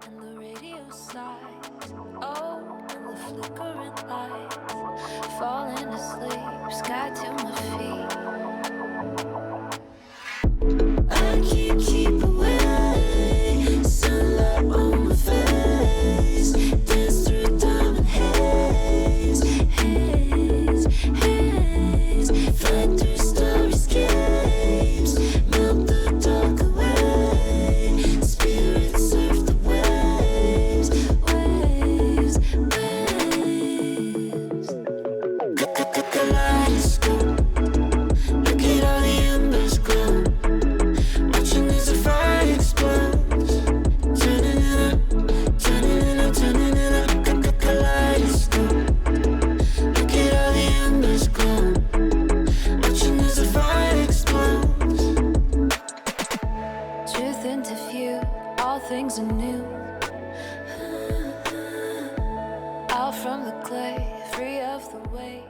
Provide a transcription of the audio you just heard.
and the radio sighs. Oh, and the flickering lights. Falling asleep, sky to my feet. I can't keep away. Sunlight on my face. Dance through diamond haze. Haze, haze. Fly through starry escapes. Melt the dark away. Spirits surf the waves. Waves, waves. Kaleidoscope. Look at all the embers glow. Watching as the fire explodes. Turning it up, turning it up, turning it up. Kaleidoscope. Look at all the embers glow. Watching as the fire explodes. Truth into view, all things are new. Out from the clay, free of the weight.